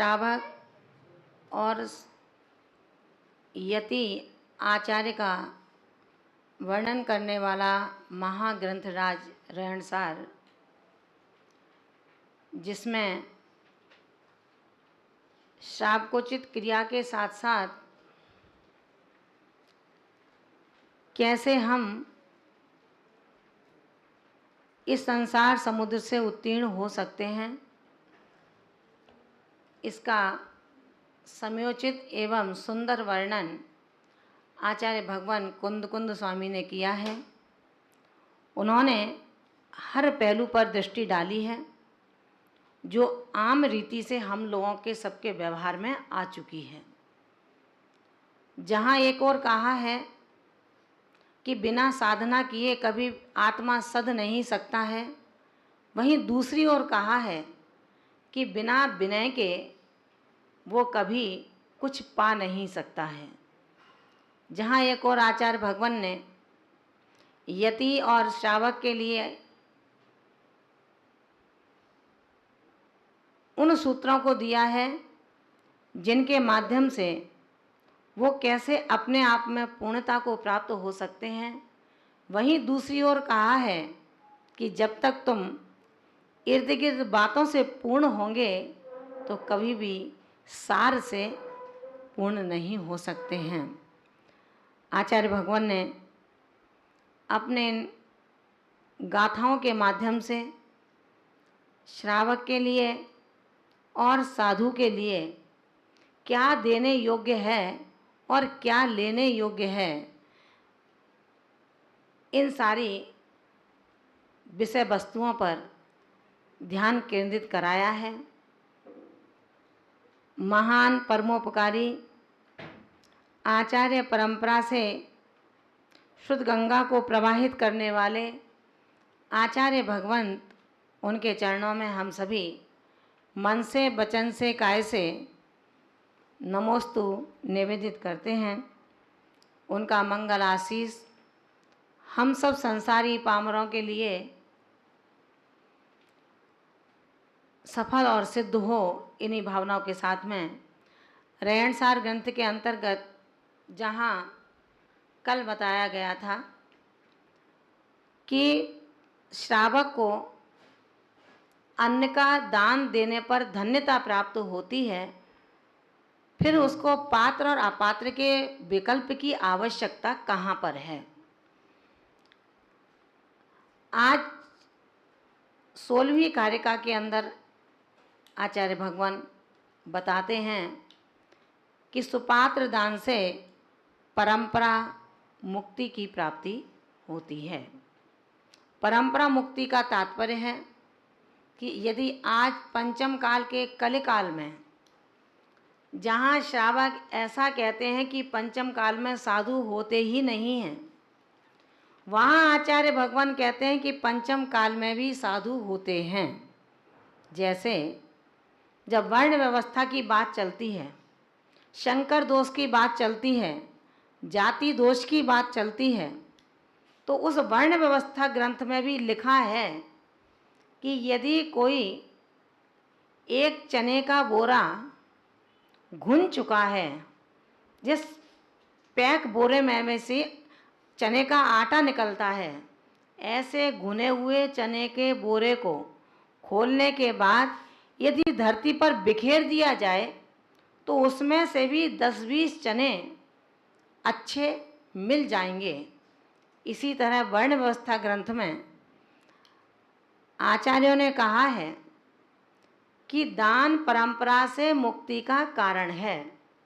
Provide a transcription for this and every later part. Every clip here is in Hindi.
श्रावक और यति आचार्य का वर्णन करने वाला महाग्रंथ राज रहनसार, जिसमें श्रावकोचित क्रिया के साथ साथ कैसे हम इस संसार समुद्र से उत्तीर्ण हो सकते हैं, इसका समयोचित एवं सुंदर वर्णन आचार्य भगवान कुंद स्वामी ने किया है। उन्होंने हर पहलू पर दृष्टि डाली है जो आम रीति से हम लोगों के सबके व्यवहार में आ चुकी है। जहाँ एक और कहा है कि बिना साधना किए कभी आत्मा सध नहीं सकता है, वहीं दूसरी ओर कहा है कि बिना विनय के वो कभी कुछ पा नहीं सकता है। जहाँ एक और आचार्य भगवान ने यति और श्रावक के लिए उन सूत्रों को दिया है जिनके माध्यम से वो कैसे अपने आप में पूर्णता को प्राप्त हो सकते हैं, वहीं दूसरी ओर कहा है कि जब तक तुम इर्द गिर्द बातों से पूर्ण होंगे तो कभी भी सार से पूर्ण नहीं हो सकते हैं। आचार्य भगवान ने अपने गाथाओं के माध्यम से श्रावक के लिए और साधु के लिए क्या देने योग्य है और क्या लेने योग्य है, इन सारी विषय वस्तुओं पर ध्यान केंद्रित कराया है। महान परमोपकारी आचार्य परंपरा से शुद्ध गंगा को प्रवाहित करने वाले आचार्य भगवंत, उनके चरणों में हम सभी मन से, वचन से, काय से नमोस्तु निवेदित करते हैं। उनका मंगल आशीष हम सब संसारी पामरों के लिए सफल और सिद्ध हो, इन्हीं भावनाओं के साथ में रहनसार ग्रंथ के अंतर्गत जहाँ कल बताया गया था कि श्रावक को अन्न का दान देने पर धन्यता प्राप्त होती है, फिर उसको पात्र और अपात्र के विकल्प की आवश्यकता कहाँ पर है। आज 16वीं कारिका के अंदर आचार्य भगवान बताते हैं कि सुपात्र दान से परंपरा मुक्ति की प्राप्ति होती है। परंपरा मुक्ति का तात्पर्य है कि यदि आज पंचम काल के कलिकाल में, जहाँ श्रावक ऐसा कहते हैं कि पंचम काल में साधु होते ही नहीं हैं, वहाँ आचार्य भगवान कहते हैं कि पंचम काल में भी साधु होते हैं। जैसे जब वर्ण व्यवस्था की बात चलती है, शंकर दोष की बात चलती है, जाति दोष की बात चलती है, तो उस वर्ण व्यवस्था ग्रंथ में भी लिखा है कि यदि कोई एक चने का बोरा घुन चुका है, जिस पैक बोरे में से चने का आटा निकलता है, ऐसे घुने हुए चने के बोरे को खोलने के बाद यदि धरती पर बिखेर दिया जाए तो उसमें से भी 10-20 चने अच्छे मिल जाएंगे। इसी तरह वर्ण व्यवस्था ग्रंथ में आचार्यों ने कहा है कि दान परंपरा से मुक्ति का कारण है।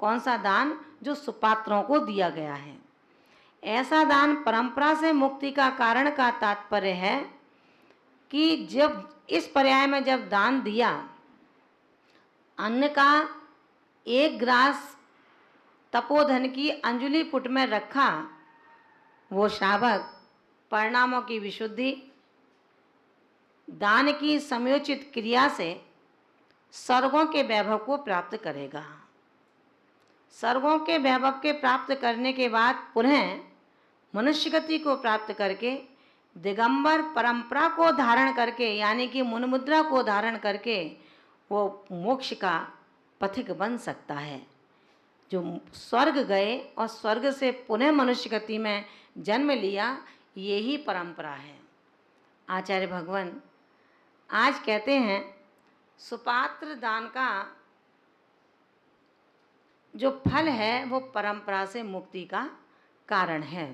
कौन सा दान? जो सुपात्रों को दिया गया है। ऐसा दान परंपरा से मुक्ति का कारण का तात्पर्य है कि जब इस पर्याय में जब दान दिया, अन्न का एक ग्रास तपोधन की अंजुलि पुट में रखा, वो श्रावक परिणामों की विशुद्धि, दान की समयोचित क्रिया से स्वर्गों के वैभव को प्राप्त करेगा। स्वर्गों के वैभव के प्राप्त करने के बाद पुनः मनुष्य गति को प्राप्त करके दिगंबर परंपरा को धारण करके, यानी कि मुन मुद्रा को धारण करके वो मोक्ष का पथिक बन सकता है। जो स्वर्ग गए और स्वर्ग से पुनः मनुष्य गति में जन्म लिया, यही परंपरा है। आचार्य भगवान आज कहते हैं सुपात्र दान का जो फल है वो परंपरा से मुक्ति का कारण है।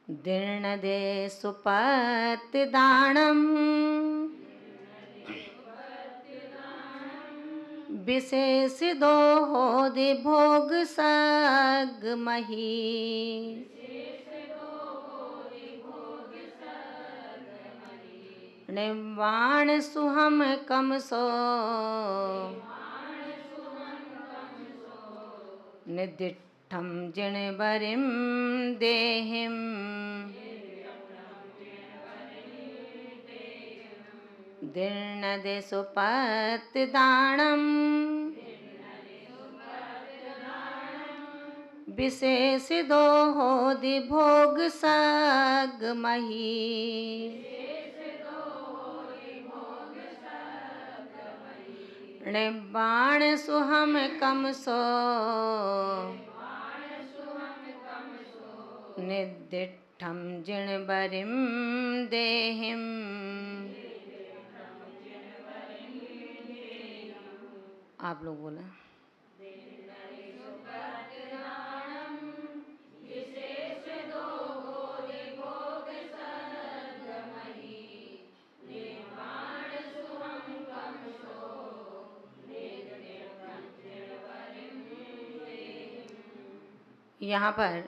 दीर्ण दे सुपत्ति दानम विशेष दोहोदि भोग सग मही। निवाण सुहम कम सो निदिठम जिण बरिम देहिम। दीर्ण दे सुपत्ति दानम विशेष दोहोदि भोग सग मही। निबाण सुहम कम सो निदिठम जिण बरिम देहिम। आप लोग बोले। यहाँ पर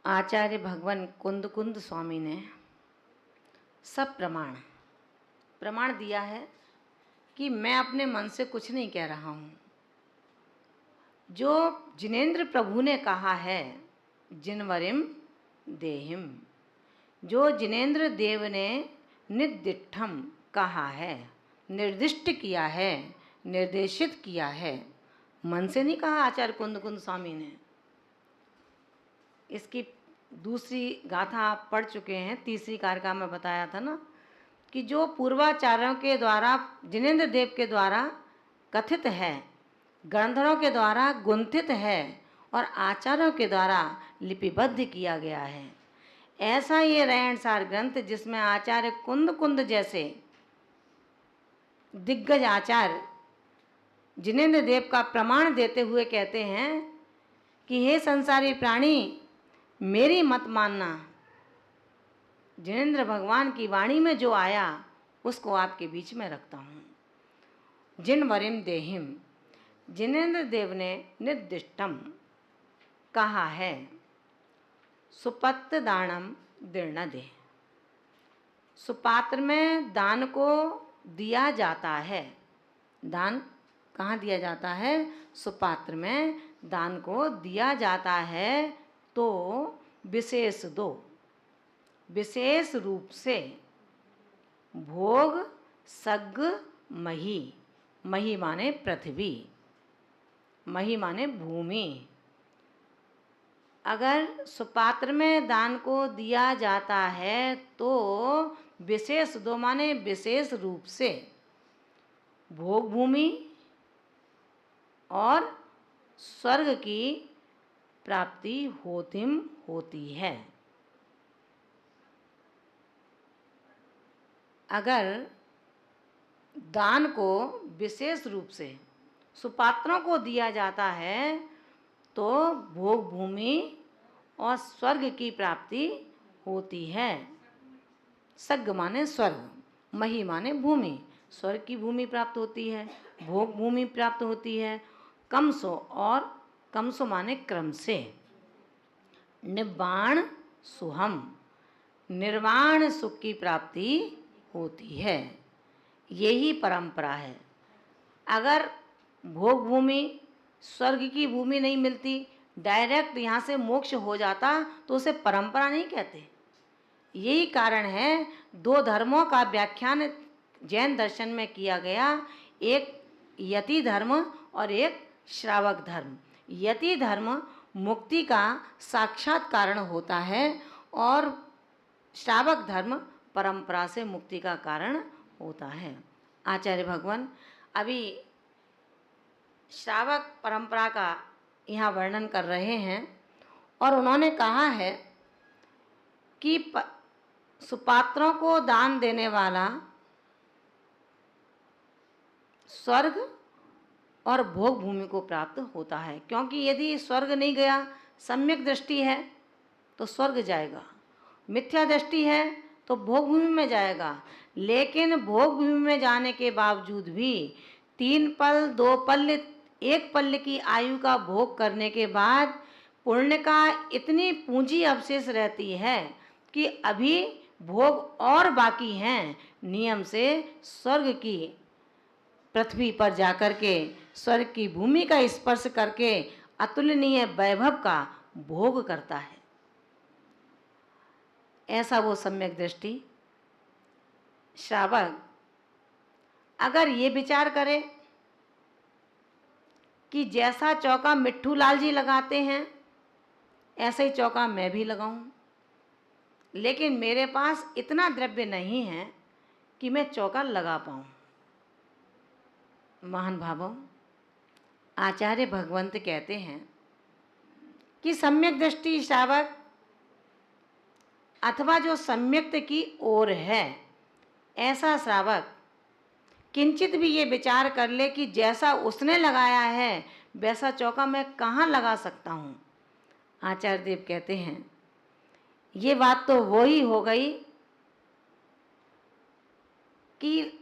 आचार्य भगवान कुंद कुंद स्वामी ने सब प्रमाण दिया है कि मैं अपने मन से कुछ नहीं कह रहा हूँ। जो जिनेंद्र प्रभु ने कहा है जिनवरिम देहिम, जो जिनेंद्र देव ने निर्दिष्टम कहा है, निर्दिष्ट किया है, निर्देशित किया है, मन से नहीं कहा आचार्य कुंद कुंद स्वामी ने। इसकी दूसरी गाथा आप पढ़ चुके हैं, तीसरी कारिका में बताया था ना कि जो पूर्वाचार्यों के द्वारा जिनेंद्र देव के द्वारा कथित है, गणधरों के द्वारा गुंथित है और आचार्यों के द्वारा लिपिबद्ध किया गया है। ऐसा ये रहनसार ग्रंथ जिसमें आचार्य कुंद कुंद जैसे दिग्गज आचार्य जिनेंद्र देव का प्रमाण देते हुए कहते हैं कि हे संसारी प्राणी, मेरी मत मानना, जिनेंद्र भगवान की वाणी में जो आया उसको आपके बीच में रखता हूँ। जिन वरिम देहिम, जिनेंद्र देव ने निर्दिष्टम कहा है, सुपत्र दानम दीर्ण दे, सुपात्र में दान को दिया जाता है। दान कहाँ दिया जाता है? सुपात्र में दान को दिया जाता है। तो विशेष दो, विशेष रूप से भोग सग मही, मही माने पृथ्वी, मही माने भूमि। अगर सुपात्र में दान को दिया जाता है तो विशेष दो माने विशेष रूप से भोग भूमि और स्वर्ग की प्राप्ति होती है। अगर दान को विशेष रूप से सुपात्रों को दिया जाता है तो भोग भूमि और स्वर्ग की प्राप्ति होती है। सग माने स्वर्ग, मही माने भूमि, स्वर्ग की भूमि प्राप्त होती है, भोग भूमि प्राप्त होती है। कमसो, और कमसो माने क्रम से। निवाण सुहम, निर्वाण सुख की प्राप्ति होती है। यही परंपरा है। अगर भोग भूमि स्वर्ग की भूमि नहीं मिलती, डायरेक्ट यहाँ से मोक्ष हो जाता तो उसे परंपरा नहीं कहते। यही कारण है दो धर्मों का व्याख्यान जैन दर्शन में किया गया, एक यति धर्म और एक श्रावक धर्म। यति धर्म मुक्ति का साक्षात कारण होता है और श्रावक धर्म परंपरा से मुक्ति का कारण होता है। आचार्य भगवान अभी श्रावक परंपरा का यहाँ वर्णन कर रहे हैं और उन्होंने कहा है कि सुपात्रों को दान देने वाला स्वर्ग और भोग भूमि को प्राप्त होता है, क्योंकि यदि स्वर्ग नहीं गया, सम्यक दृष्टि है तो स्वर्ग जाएगा, मिथ्या दृष्टि है तो भोग भूमि में जाएगा। लेकिन भोग भूमि में जाने के बावजूद भी 3 पल 2 पल 1 पल की आयु का भोग करने के बाद पुण्य का इतनी पूंजी अवशेष रहती है कि अभी भोग और बाकी हैं। नियम से स्वर्ग की पृथ्वी पर जाकर के स्वर्ग की भूमि का स्पर्श करके अतुलनीय वैभव का भोग करता है। ऐसा वो सम्यक दृष्टि श्रावक अगर ये विचार करे कि जैसा चौका मिट्ठू लाल जी लगाते हैं ऐसा ही चौका मैं भी लगाऊं, लेकिन मेरे पास इतना द्रव्य नहीं है कि मैं चौका लगा पाऊं। महान भावों, आचार्य भगवंत कहते हैं कि सम्यक दृष्टि श्रावक अथवा जो सम्यक्त की ओर है, ऐसा श्रावक किंचित भी ये विचार कर ले कि जैसा उसने लगाया है वैसा चौका मैं कहाँ लगा सकता हूँ। आचार्य देव कहते हैं ये बात तो वो ही हो गई कि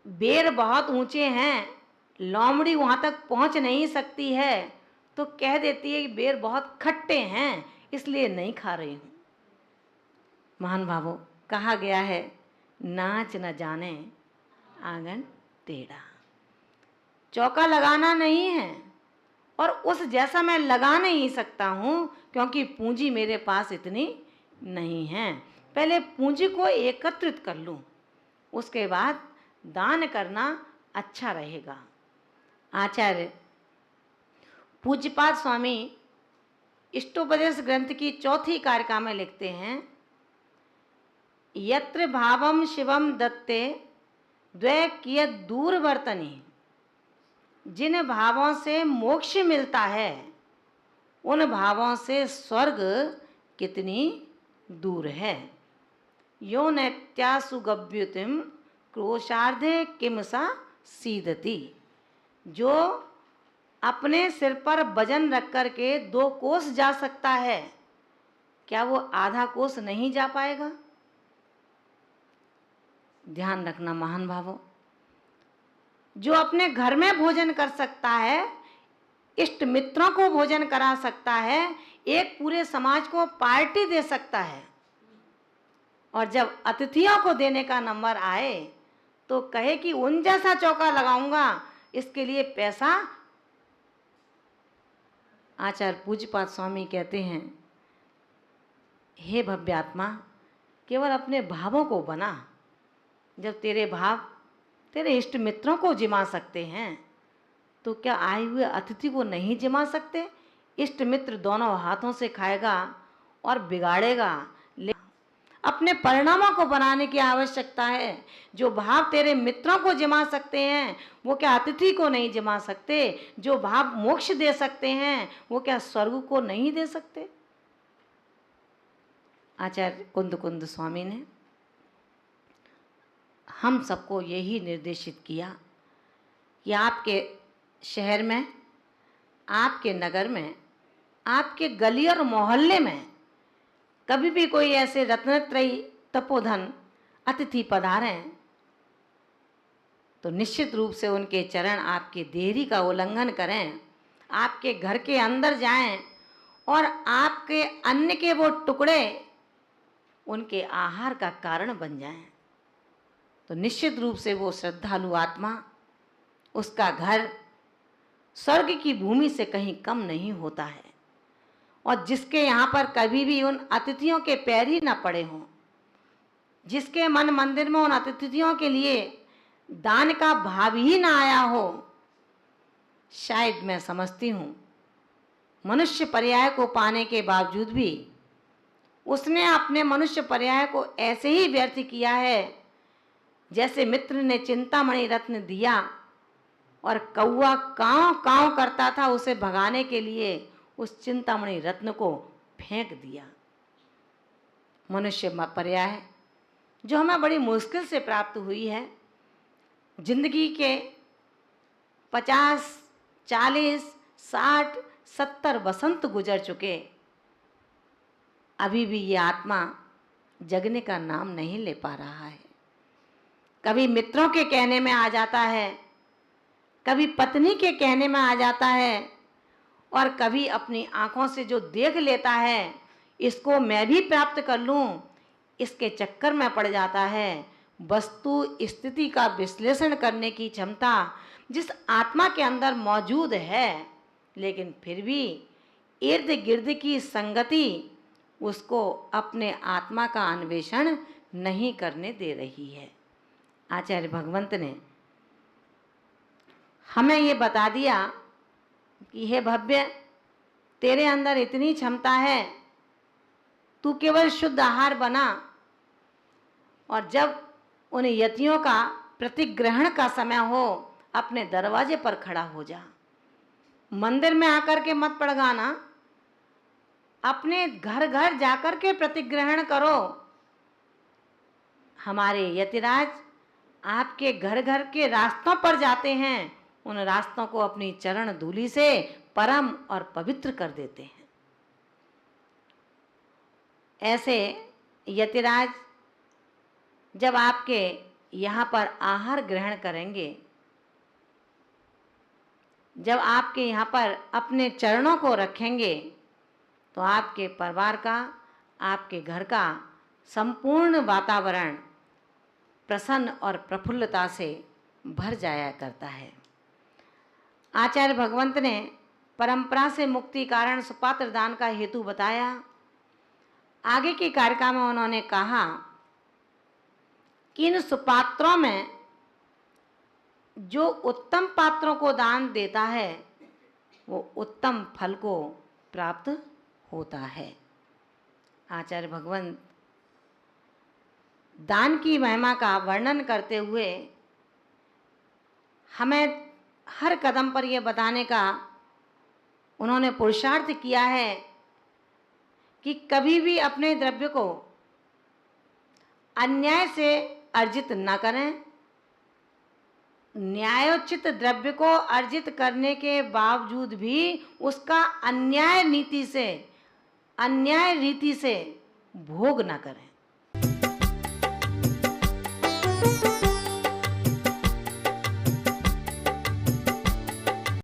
बेर बहुत ऊंचे हैं, लोमड़ी वहाँ तक पहुँच नहीं सकती है तो कह देती है कि बेर बहुत खट्टे हैं इसलिए नहीं खा रही हूँ। महान भावों, कहा गया है नाच न जाने आंगन टेढ़ा। चौका लगाना नहीं है और उस जैसा मैं लगा नहीं सकता हूँ क्योंकि पूंजी मेरे पास इतनी नहीं है। पहले पूंजी को एकत्रित कर लूँ, उसके बाद दान करना अच्छा रहेगा। आचार्य पूज्यपाद स्वामी इष्टोपदेश ग्रंथ की 4थी कारिका में लिखते हैं, यत्र भावम शिवम दत्ते द्वै कियत दूर वर्तनी। जिन भावों से मोक्ष मिलता है उन भावों से स्वर्ग कितनी दूर है। यो नैत्यासुगभ्युतिम क्रोशार्धे किम सा सीदति। जो अपने सिर पर वजन रख कर के 2 कोस जा सकता है, क्या वो आधा कोस नहीं जा पाएगा? ध्यान रखना महान भावों। जो अपने घर में भोजन कर सकता है, इष्ट मित्रों को भोजन करा सकता है, एक पूरे समाज को पार्टी दे सकता है, और जब अतिथियों को देने का नंबर आए तो कहे कि उन जैसा चौका लगाऊंगा, इसके लिए पैसा। आचार्य पूज्यपाद स्वामी कहते हैं, हे भव्यात्मा, केवल अपने भावों को बना। जब तेरे भाव तेरे इष्ट मित्रों को जिमा सकते हैं तो क्या आए हुए अतिथि को नहीं जिमा सकते? इष्ट मित्र दोनों हाथों से खाएगा और बिगाड़ेगा। अपने परिणामों को बनाने की आवश्यकता है। जो भाव तेरे मित्रों को जिमा सकते हैं वो क्या अतिथि को नहीं जिमा सकते? जो भाव मोक्ष दे सकते हैं वो क्या स्वर्ग को नहीं दे सकते? आचार्य कुंद कुंद स्वामी ने हम सबको यही निर्देशित किया कि आपके शहर में, आपके नगर में, आपके गली और मोहल्ले में कभी भी कोई ऐसे रत्नत्रयी तपोधन अतिथि पधारें तो निश्चित रूप से उनके चरण आपके देहरी का उल्लंघन करें, आपके घर के अंदर जाएं और आपके अन्न के वो टुकड़े उनके आहार का कारण बन जाएं, तो निश्चित रूप से वो श्रद्धालु आत्मा, उसका घर स्वर्ग की भूमि से कहीं कम नहीं होता है। और जिसके यहाँ पर कभी भी उन अतिथियों के पैर ही ना पड़े हों, जिसके मन मंदिर में उन अतिथियों के लिए दान का भाव ही ना आया हो, शायद मैं समझती हूँ मनुष्य पर्याय को पाने के बावजूद भी उसने अपने मनुष्य पर्याय को ऐसे ही व्यर्थ किया है जैसे मित्र ने चिंतामणि रत्न दिया और कौवा कांव कांव करता था, उसे भगाने के लिए उस चिंतामणि रत्न को फेंक दिया। मनुष्य पर्याय जो हमें बड़ी मुश्किल से प्राप्त हुई है, जिंदगी के 50, 40, 60, 70 वसंत गुजर चुके, अभी भी ये आत्मा जगने का नाम नहीं ले पा रहा है। कभी मित्रों के कहने में आ जाता है, कभी पत्नी के कहने में आ जाता है, और कभी अपनी आंखों से जो देख लेता है, इसको मैं भी प्राप्त कर लूं, इसके चक्कर में पड़ जाता है। वस्तु स्थिति का विश्लेषण करने की क्षमता जिस आत्मा के अंदर मौजूद है, लेकिन फिर भी इर्द गिर्द की संगति उसको अपने आत्मा का अन्वेषण नहीं करने दे रही है। आचार्य भगवंत ने हमें ये बता दिया कि हे भव्य, तेरे अंदर इतनी क्षमता है, तू केवल शुद्ध आहार बना, और जब उन यतियों का प्रतिग्रहण का समय हो, अपने दरवाजे पर खड़ा हो जा। मंदिर में आकर के मत पड़ गाना, अपने घर घर जाकर के प्रतिग्रहण करो। हमारे यतिराज आपके घर घर के रास्तों पर जाते हैं, उन रास्तों को अपनी चरण धूलि से परम और पवित्र कर देते हैं। ऐसे यतिराज जब आपके यहाँ पर आहार ग्रहण करेंगे, जब आपके यहाँ पर अपने चरणों को रखेंगे, तो आपके परिवार का, आपके घर का संपूर्ण वातावरण प्रसन्न और प्रफुल्लता से भर जाया करता है। आचार्य भगवंत ने परंपरा से मुक्ति कारण सुपात्र दान का हेतु बताया। आगे की कारिका में उन्होंने कहा कि इन सुपात्रों में जो उत्तम पात्रों को दान देता है, वो उत्तम फल को प्राप्त होता है। आचार्य भगवंत दान की महिमा का वर्णन करते हुए हमें हर कदम पर यह बताने का उन्होंने पुरुषार्थ किया है कि कभी भी अपने द्रव्य को अन्याय से अर्जित न करें। न्यायोचित द्रव्य को अर्जित करने के बावजूद भी उसका अन्याय रीति से भोग न करें।